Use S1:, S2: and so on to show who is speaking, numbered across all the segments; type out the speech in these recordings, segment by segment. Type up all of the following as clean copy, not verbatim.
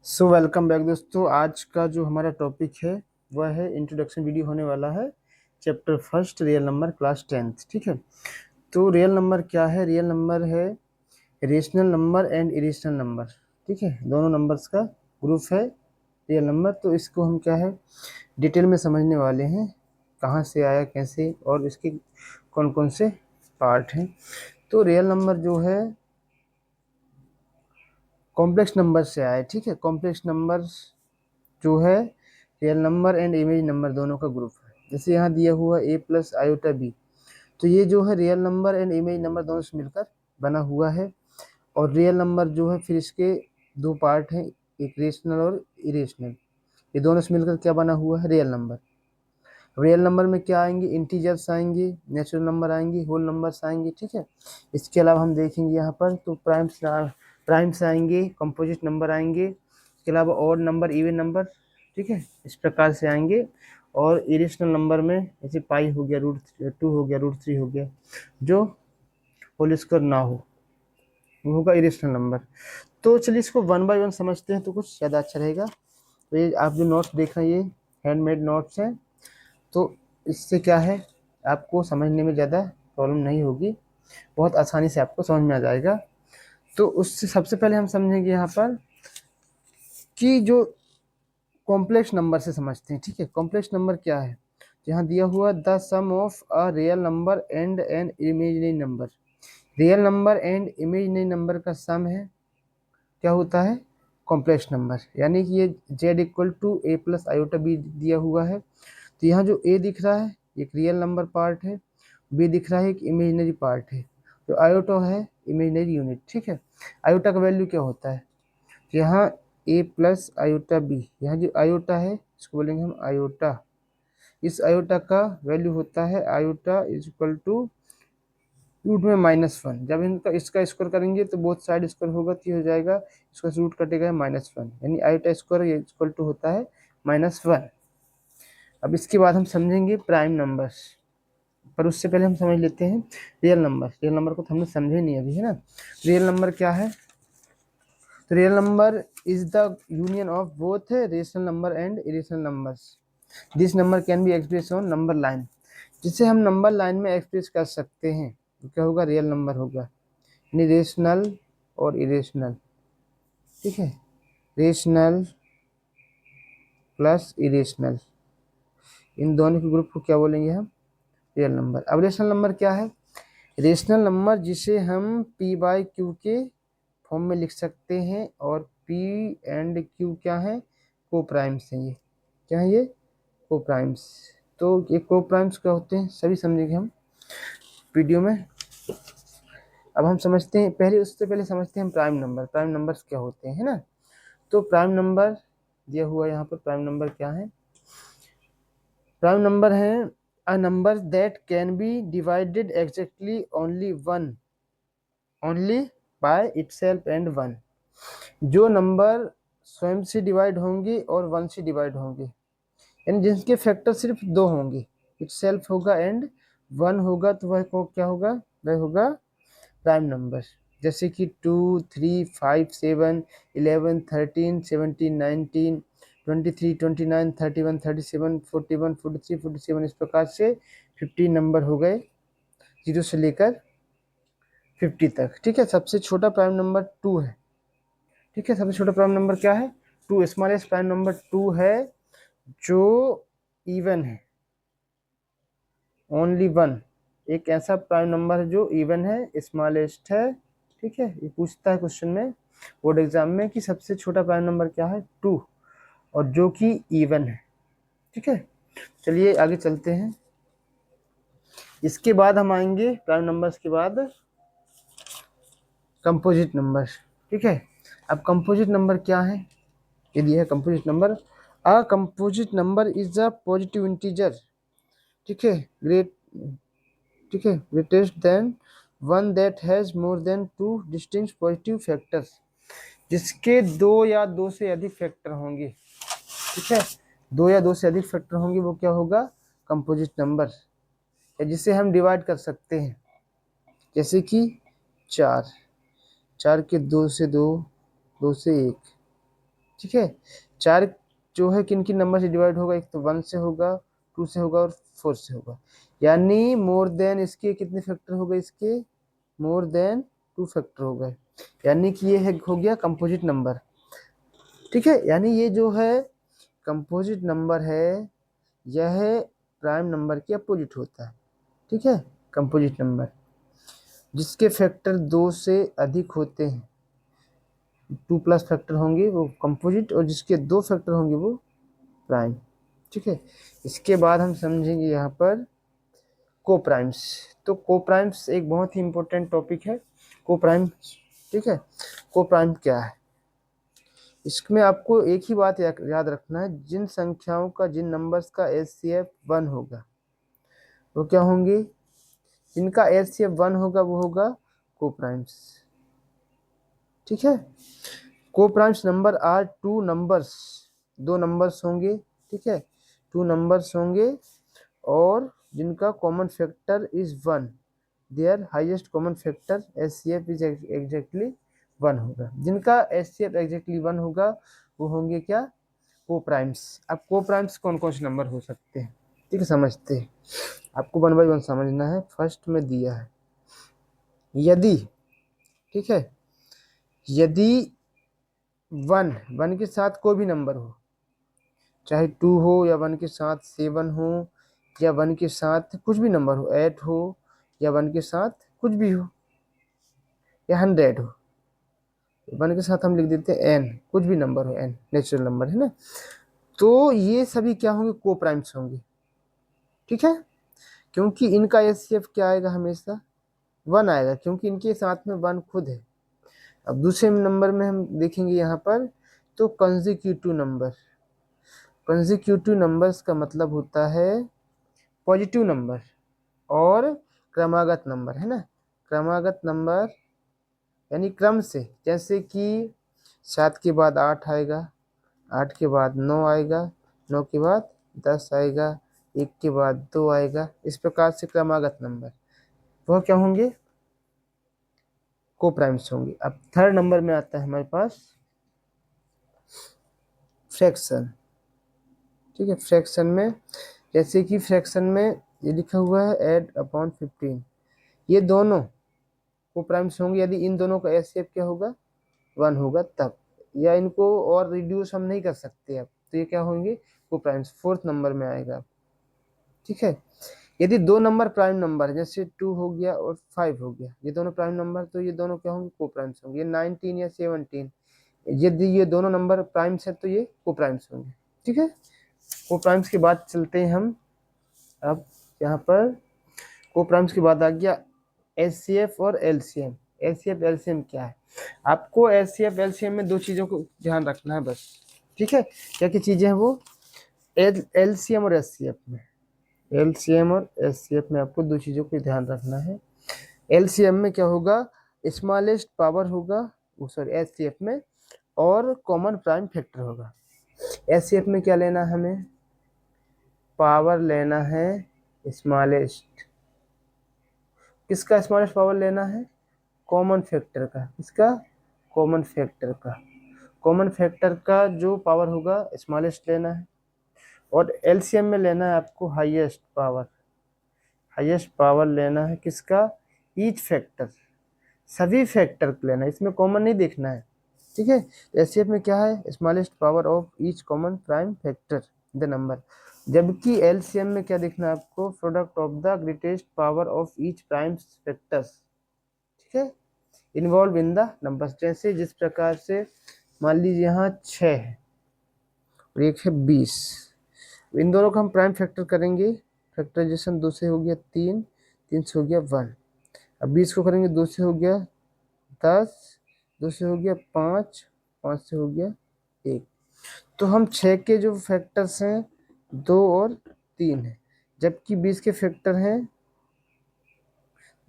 S1: So welcome back दोस्तों। आज का जो हमारा टॉपिक है वह है इंट्रोडक्शन वीडियो होने वाला है। Chapter first, real number, class tenth. ठीक है। तो रियल नंबर क्या है? रियल नंबर है rational number and irrational number. ठीक है, दोनों नंबर्स का ग्रुप है रियल नंबर। तो इसको हम क्या है डिटेल में समझने वाले हैं, कहाँ से आया, कैसे, और इसके कौन कौन से पार्ट हैं। तो रियल नंबर जो है कॉम्प्लेक्स नंबर से आया है। ठीक है, कॉम्प्लेक्स नंबर जो है real number and image number दोनों का ग्रुप है। जैसे यहाँ दिया हुआ a प्लस आयोटा बी, तो ये जो है real number and image number दोनों से मिलकर बना हुआ है। और रियल नंबर जो है फिर इसके दो पार्ट हैं, एक रेशनल और इरेशनल। ये दोनों से मिलकर क्या बना हुआ है? Real number. रियल नंबर में क्या आएंगे? इंटीजर्स आएंगे, नेचुरल नंबर आएंगे, होल नंबर्स आएंगे। ठीक है। इसके अलावा हम देखेंगे यहाँ पर तो प्राइम्स आएंगे, कंपोजिट नंबर आएंगे, इसके अलावा ऑड नंबर, इवन नंबर। ठीक है, इस प्रकार से आएंगे। और इरेशनल नंबर में जैसे पाई हो गया, √2 हो गया, √3 हो गया, जो होल स्क्वायर ना हो वो होगा इरेशनल नंबर। तो चलिए इसको वन बाय वन समझते हैं तो कुछ ज़्यादा अच्छा रहेगा। तो ये आप जो नोट्स देख रहे हैं ये हैंडमेड नोट्स हैं, तो इससे क्या है आपको समझने में ज़्यादा प्रॉब्लम नहीं होगी, बहुत आसानी से आपको समझ में आ जाएगा। तो उससे सबसे पहले हम समझेंगे यहाँ पर कि जो कॉम्प्लेक्स नंबर से समझते हैं। ठीक है, कॉम्प्लेक्स नंबर क्या है? यहाँ दिया हुआ the sum of a real number and an imaginary number. Real number and imaginary number का सम है, क्या होता है? Complex number. यानी कि ये z equal to A plus iota B दिया हुआ है। तो यहाँ जो a दिख रहा है एक रियल नंबर पार्ट है, b दिख रहा है एक इमेजिनरी पार्ट है, जो आयोटा है इमेजिनरी यूनिट। ठीक है, आयोटा का वैल्यू क्या होता है? यहाँ a प्लस आयोटा बी, यहाँ जो आयोटा है इसको बोलेंगे हम आयोटा। इस आयोटा का वैल्यू होता है iota is equal to root में -1। जब इनका इसका स्क्वायर करेंगे तो बोथ साइड स्क्वायर होगा तो ये हो जाएगा, इसका रूट कटेगा -1, यानी आयोटा स्क्वायर इक्वल टू होता है -1। अब इसके बाद हम समझेंगे प्राइम नंबर्स, पर उससे पहले हम समझ लेते हैं रियल नंबर। रियल नंबर को तो हमने समझे नहीं अभी, है ना। रियल नंबर क्या है? तो real number is the union of both rational number and irrational numbers. This number can be express on number line. जिसे हम नंबर लाइन में एक्सप्रेस कर सकते हैं तो क्या होगा? रियल नंबर होगा, यानी रेशनल और इरेशनल। ठीक है, रेशनल प्लस इरेशनल, इन दोनों के ग्रुप को क्या बोलेंगे हम? Real number. अब रेशनल नंबर क्या है? रेशनल नंबर जिसे हम p बाई क्यू के फॉर्म में लिख सकते हैं, और p एंड q क्या है? को प्राइम्स हैं। ये क्या है? ये को प्राइम्स। तो ये को प्राइम्स क्या होते हैं सभी समझेंगे हम वीडियो में। अब हम समझते हैं, पहले उससे पहले समझते हैं हम प्राइम नंबर। प्राइम नंबर्स क्या होते हैं, है ना। तो प्राइम नंबर दिया हुआ यहाँ पर, प्राइम नंबर क्या है? प्राइम नंबर है a number that can be divided exactly only by itself and one. जो नंबर स्वयं से डिवाइड होंगे और वन से डिवाइड होंगे, यानी जिनके फैक्टर सिर्फ दो होंगे, इटसेल्फ होगा एंड वन होगा, तो वह को क्या होगा? वह होगा प्राइम नंबर। जैसे कि 2, 3, 5, 7, 11, 13, 17, 19, 23, 29, 31, 37, 41, 43, 47, इस प्रकार से 50 नंबर हो गए, 0 से लेकर 50 तक। ठीक है, सबसे छोटा प्राइम नंबर 2 है। ठीक है, सबसे छोटा प्राइम नंबर क्या है? 2। स्मॉलेस्ट प्राइम नंबर 2 है, जो इवन है, ओनली वन। एक ऐसा प्राइम नंबर है जो इवन है, स्मॉलेस्ट है। ठीक है, ये पूछता है क्वेश्चन में, बोर्ड एग्जाम में, कि सबसे छोटा प्राइम नंबर क्या है? 2, और जो कि इवन है। ठीक है, चलिए आगे चलते हैं। इसके बाद हम आएंगे प्राइम नंबर्स के बाद कंपोजिट नंबर। ठीक है, अब कंपोजिट नंबर क्या है? ये दिया है composite number. A composite number is a positive integer. ठीक है, ग्रेट, ठीक है, greatest than one that has more than 2 distinct positive factors. जिसके 2 या 2 से अधिक फैक्टर होंगे। ठीक है, 2 या 2 से अधिक फैक्टर होंगे, वो क्या होगा? Composite number. या जिसे हम डिवाइड कर सकते हैं, जैसे कि 4, 4 के 2 से 2, 2 से 1, ठीक है। 4 जो है किन किन नंबर से डिवाइड होगा, एक तो 1 से होगा, 2 से होगा और 4 से होगा। यानी मोर देन इसके कितने फैक्टर हो गए, इसके मोर देन 2 फैक्टर हो गए, यानी कि ये है हो गया कंपोजिट नंबर। ठीक है, यानी ये जो है कंपोजिट नंबर है, यह प्राइम नंबर के अपोजिट होता है। ठीक है, कंपोजिट नंबर जिसके फैक्टर 2 से अधिक होते हैं, 2 प्लस फैक्टर होंगे वो कंपोजिट, और जिसके 2 फैक्टर होंगे वो प्राइम। ठीक है, इसके बाद हम समझेंगे यहाँ पर कोप्राइम्स। तो कोप्राइम्स एक बहुत ही इंपॉर्टेंट टॉपिक है, कोप्राइम्स। ठीक है, कोप्राइम क्या है, इसमें आपको एक ही बात याद रखना है, जिन संख्याओं का, जिन नंबर्स का एचसीएफ 1 होगा वो क्या होंगे, जिनका एचसीएफ 1 होगा वो होगा कोप्राइम्स। ठीक है, coprimes number are 2 numbers, 2 numbers होंगे। ठीक है, 2 नंबर्स होंगे और जिनका common factor is 1, their highest common factor HCF is exactly 1 होगा। जिनका एचसीएफ एग्जैक्टली 1 होगा वो होंगे क्या, कोप्राइम्स। अब कोप्राइम्स कौन कौन से नंबर हो सकते हैं, ठीक है, समझते हैं। आपको 1 बाय 1 समझना है। फर्स्ट में दिया है यदि, ठीक है, यदि 1 के साथ कोई भी नंबर हो, चाहे 2 हो या 1 के साथ 7 हो, या 1 के साथ कुछ भी नंबर हो, 8 हो, या 1 के साथ कुछ भी हो, या 100 हो, 1 के साथ हम लिख देते हैं एन, कुछ भी नंबर हो, एन नेचुरल नंबर है ना, तो ये सभी क्या होंगे, कोप्राइम्स होंगे। ठीक है, क्योंकि इनका एचसीएफ क्या आएगा, हमेशा 1 आएगा, क्योंकि इनके साथ में 1 खुद है। अब दूसरे नंबर में हम देखेंगे यहाँ पर, तो कंसेक्यूटिव नंबर, कंसेक्यूटिव नंबर्स का मतलब होता है पॉजिटिव नंबर और क्रमागत नंबर, है ना। क्रमागत नंबर यानी क्रम से, जैसे कि 7 के बाद 8 आएगा, 8 के बाद 9 आएगा, 9 के बाद 10 आएगा, 1 के बाद 2 आएगा, इस प्रकार से क्रमागत नंबर वह क्या होंगे, कोप्राइम्स होंगे। अब थर्ड नंबर में आता है हमारे पास फ्रैक्शन। ठीक है, फ्रैक्शन में, जैसे कि फ्रैक्शन में ये लिखा हुआ है ऐड अपॉन 15, ये दोनों कोप्राइम्स होंगे यदि इन दोनों का एचसीएफ क्या होगा, 1 होगा तब, या इनको और रिड्यूस हम नहीं कर सकते अब, तो ये क्या होंगे, कोप्राइम्स फोर्थ नंबर में आएगा। ठीक है, यदि 2 नंबर प्राइम नंबर, जैसे 2 हो गया और 5 हो गया, ये दोनों प्राइम नंबर, तो ये दोनों क्या होंगे, कोप्राइम्स होंगे। 19 या 17, यदि ये दोनों नंबर प्राइम्स है तो ये कोप्राइम्स होंगे। ठीक है, कोप्राइम्स के बाद चलते हैं हम, अब यहाँ पर कोप्राइम्स के बाद आ गया एचसीएफ और एलसीएम। एचसीएफ एलसीएम क्या है, आपको एचसीएफ एलसीएम में 2 चीज़ों को ध्यान रखना है बस। ठीक है, क्या क्या चीज़ें हैं वो, एलसीएम और एचसीएफ में, एलसीएम और एचसीएफ में आपको 2 चीज़ों को ध्यान रखना है। एलसीएम में क्या होगा, स्मॉलेस्ट पावर होगा, सॉरी एचसीएफ में, और कॉमन प्राइम फैक्टर होगा। एचसीएफ में क्या लेना है हमें, पावर लेना है स्मॉलेस्ट, किसका स्मॉलेस्ट पावर लेना है, कॉमन फैक्टर का, किसका, कॉमन फैक्टर का, कॉमन फैक्टर का जो पावर होगा स्मॉलेस्ट लेना है। और एलसीएम में लेना है आपको हाईएस्ट पावर, हाईएस्ट पावर लेना है किसका, ईच फैक्टर, सभी फैक्टर को लेना है, इसमें कॉमन नहीं देखना है। ठीक है, एचसीएफ में क्या है, smallest power of each common prime factor the number, जबकि एलसीएम में क्या देखना है आपको, product of the greatest power of each prime factors. ठीक है, इन्वॉल्व इन द नंबर्स, जैसे जिस प्रकार से मान लीजिए यहाँ 6 है और एक है 20, इन दोनों का हम प्राइम फैक्टर करेंगे, फैक्टराइजेशन 2 से हो गया 3, 3 से हो गया 1, अब 20 को करेंगे 2 से हो गया 10, 2 से हो गया 5, 5 से हो गया 1, तो हम 6 के जो फैक्टर्स हैं 2 और 3 है, जबकि 20 के फैक्टर हैं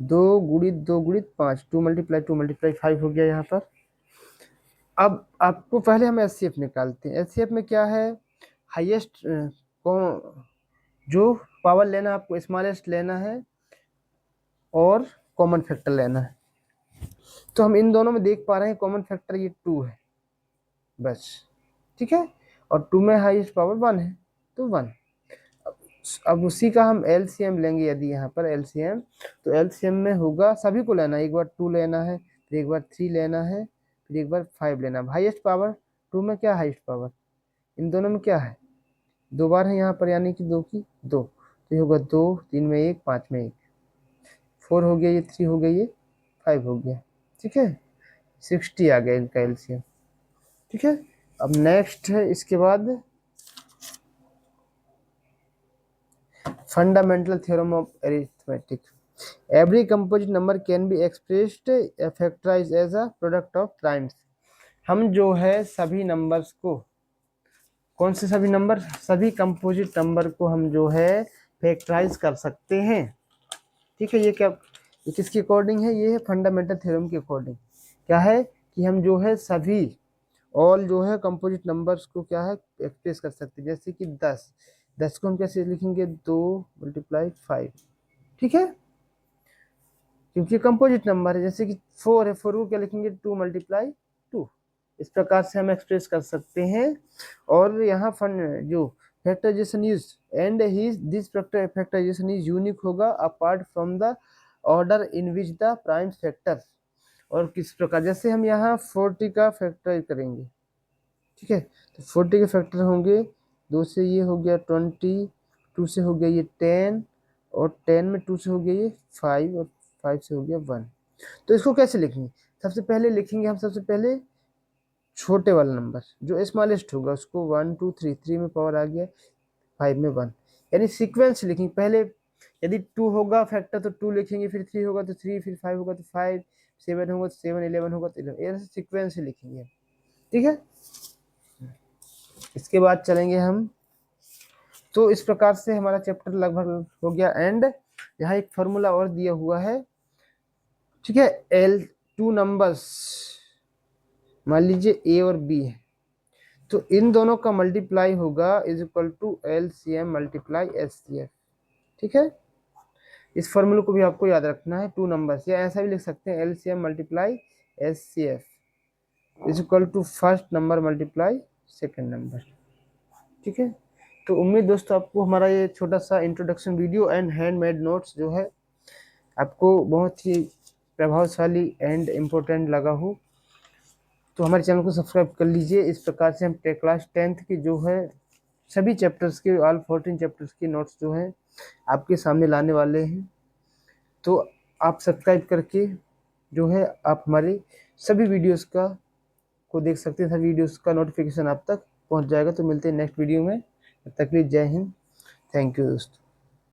S1: 2 गुणित 5, 2 × 2 × 5 हो गया यहाँ पर। अब आपको पहले हम एचसीएफ निकालते हैं, एचसीएफ में क्या है, हाईएस्ट को जो पावर लेना है आपको स्मॉलेस्ट लेना है और कॉमन फैक्टर लेना है, तो हम इन दोनों में देख पा रहे हैं कॉमन फैक्टर ये 2 है बस। ठीक है, और 2 में हाईएस्ट पावर 1 है तो 1। अब उसी का हम एलसीएम लेंगे, यदि यहाँ पर एलसीएम, तो एलसीएम में होगा, सभी को लेना है, एक बार 2 लेना है, फिर एक बार 3 लेना है, फिर एक बार 5 लेना है। हाईएस्ट पावर 2 में क्या हाईएस्ट पावर, इन दोनों में क्या है, 2 बार है यहाँ पर, यानी कि 2 की 2, तो ये होगा 2, 3 में 1, 5 में 1, 4 हो गया, ये 3 हो गया, ये 5 हो गया, ठीक है, 60 आ गया इनका एलसीएम, ठीक है। अब नेक्स्ट है इसके बाद fundamental theorem of arithmetic. Every composite number can be expressed factorized as a product of primes. हम जो है सभी नंबर्स को, कौन से सभी नंबर, सभी कंपोजिट नंबर को हम जो है फैक्टराइज कर सकते हैं, ठीक है। ये क्या, ये किसके अकॉर्डिंग है, ये है फंडामेंटल थ्योरम के अकॉर्डिंग। क्या है कि हम जो है सभी ऑल जो है कंपोजिट नंबर्स को क्या है एक्सप्रेस कर सकते हैं। जैसे कि 10 को हम कैसे लिखेंगे, 2 × 5, ठीक है, क्योंकि कंपोजिट नंबर है। जैसे कि 4 है, 4 को क्या लिखेंगे, 2 × 2। इस प्रकार से हम एक्सप्रेस कर सकते हैं। और यहाँ जो factorization use and this factorization is unique होगा apart from the order in which the prime factor. और किस प्रकार, जैसे हम यहाँ 40 का फैक्टराइज करेंगे, ठीक है, तो 40 के फैक्टर होंगे, 2 से ये हो गया 20, 2 से हो गया ये 10, और 10 में 2 से हो गया ये 5, और 5 से हो गया 1। तो इसको कैसे लिखेंगे, सबसे पहले लिखेंगे हम, सबसे पहले छोटे वाला नंबर जो स्मॉलेस्ट होगा उसको 1 2 3, 3 में पावर आ गया, 5 में 1, यानी सीक्वेंस लिखेंगे। पहले यदि 2 होगा फैक्टर तो 2 लिखेंगे, फिर 3 होगा तो 3, फिर 5 होगा तो 5, 7 होगा तो 7, 11 होगा तो 11, ऐसे सीक्वेंस से लिखेंगे, ठीक है। इसके बाद चलेंगे हम, तो इस प्रकार से हमारा चैप्टर लगभग हो गया एंड। यहाँ एक फॉर्मूला और दिया हुआ है, ठीक है। L2 नंबर्स मान लीजिए ए और बी है, तो इन दोनों का मल्टीप्लाई होगा is equal to LCM × SCF, ठीक है। इस फॉर्मूले को भी आपको याद रखना है, 2 नंबर्स, या ऐसा भी लिख सकते हैं LCM × SCF is equal to first number × second number, ठीक है। तो उम्मीद दोस्तों आपको हमारा ये छोटा सा introduction video and handmade notes जो है आपको बहुत ही प्रभावशाली एंड इम्पोर्टेंट लगा हो, तो हमारे चैनल को सब्सक्राइब कर लीजिए। इस प्रकार से हम क्लास 10th की जो है सभी चैप्टर्स के, ऑल 14 चैप्टर्स के नोट्स जो हैं आपके सामने लाने वाले हैं। तो आप सब्सक्राइब करके जो है आप हमारे सभी वीडियोस का को देख सकते हैं, सभी वीडियोस का नोटिफिकेशन आप तक पहुंच जाएगा। तो मिलते हैं नेक्स्ट वीडियो में, तब तक के लिए जय हिंद, थैंक यू दोस्तों।